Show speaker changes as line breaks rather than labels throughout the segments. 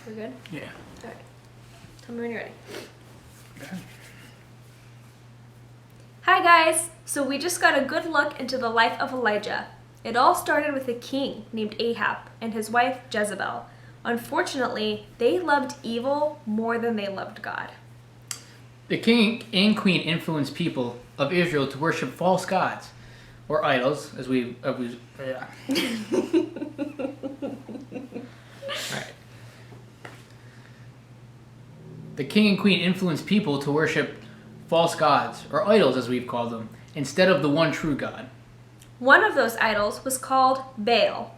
We're good?
Yeah.
All right. Tell me when you're ready.
Okay.
Hi guys! So we just got a good look into the life of Elijah. It all started with a king named Ahab and his wife Jezebel. Unfortunately, they loved evil more than they loved God.
The king and queen influenced people of Israel to worship false gods, or idols, as we yeah. Right. The king and queen influenced people to worship false gods, or idols as we've called them, instead of the one true God.
One of those idols was called Baal.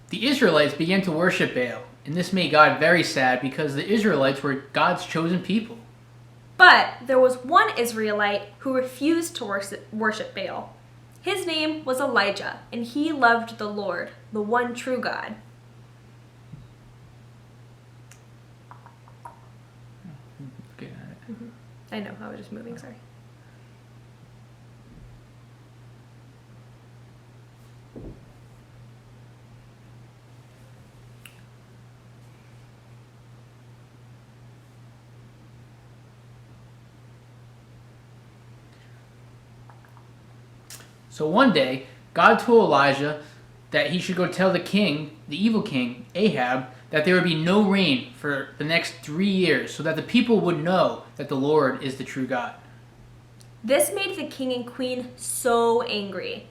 The Israelites began to worship Baal, and this made God very sad because the Israelites were God's chosen people.
But there was one Israelite who refused to worship Baal. His name was Elijah, and he loved the Lord, the one true God.
Good at it.
I know, I was just moving, sorry.
So one day, God told Elijah that he should go tell the king, the evil king, Ahab, that there would be no rain for the next 3 years so that the people would know that the Lord is the true God.
This made the king and queen so angry.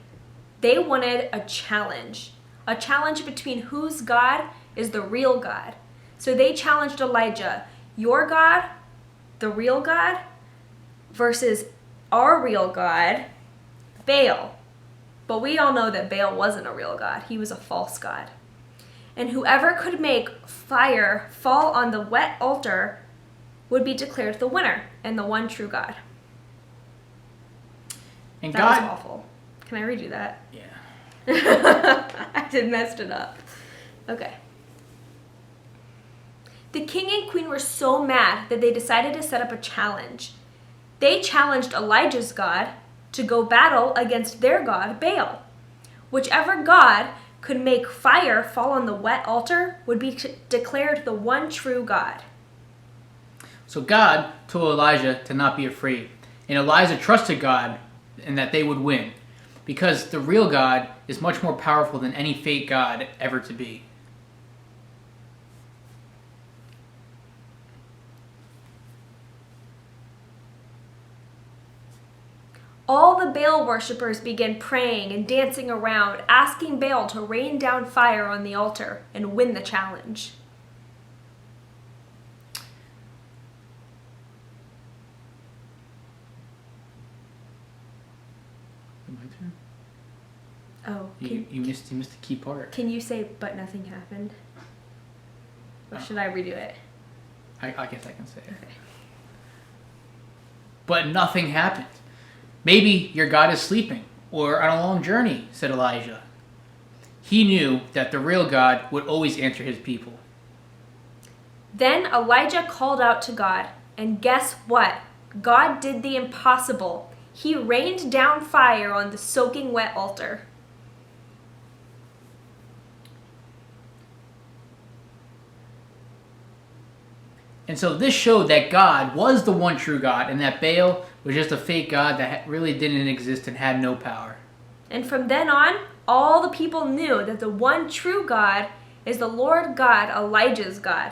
They wanted a challenge between whose God is the real God. So they challenged Elijah, your God, the real God, versus our real God, Baal. But we all know that Baal wasn't a real God. He was a false god. And whoever could make fire fall on the wet altar would be declared the winner and the one true God.
And
That
God,
was awful. Can I redo that?
yeah.
I did messed it up. Okay. The king and queen were so mad that they decided to set up a challenge. They challenged Elijah's God to go battle against their god, Baal. Whichever god could make fire fall on the wet altar would be declared the one true God.
So God told Elijah to not be afraid, and Elijah trusted God and that they would win, because the real God is much more powerful than any fake god ever to be.
All the Baal worshippers began praying and dancing around, asking Baal to rain down fire on the altar and win the challenge.
My turn?
Oh,
You missed the key part.
can you say, but nothing happened? Or should I redo it?
I guess I can say it.
Okay.
But nothing happened. Maybe your God is sleeping or on a long journey, said Elijah. He knew that the real God would always answer his people.
Then Elijah called out to God, and guess what? God did the impossible. He rained down fire on the soaking wet altar.
And so this showed that God was the one true God and that Baal was just a fake God that really didn't exist and had no power.
And from then on, all the people knew that the one true God is the Lord God, Elijah's God.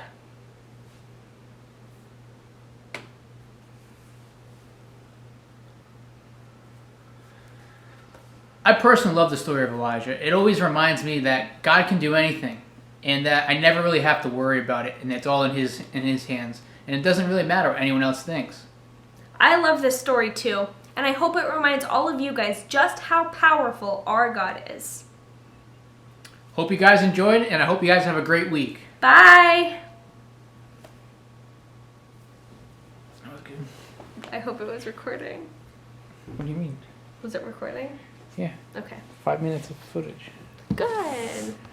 I personally love the story of Elijah. It always reminds me that God can do anything and that I never really have to worry about it and it's all in his hands. And it doesn't really matter what anyone else thinks.
I love this story too, and I hope it reminds all of you guys just how powerful our God is.
Hope you guys enjoyed and I hope you guys have a great week.
Bye!
That was good.
I hope it was recording.
What do you mean?
Was it recording?
Yeah,
Okay.
5 minutes of footage.
Good.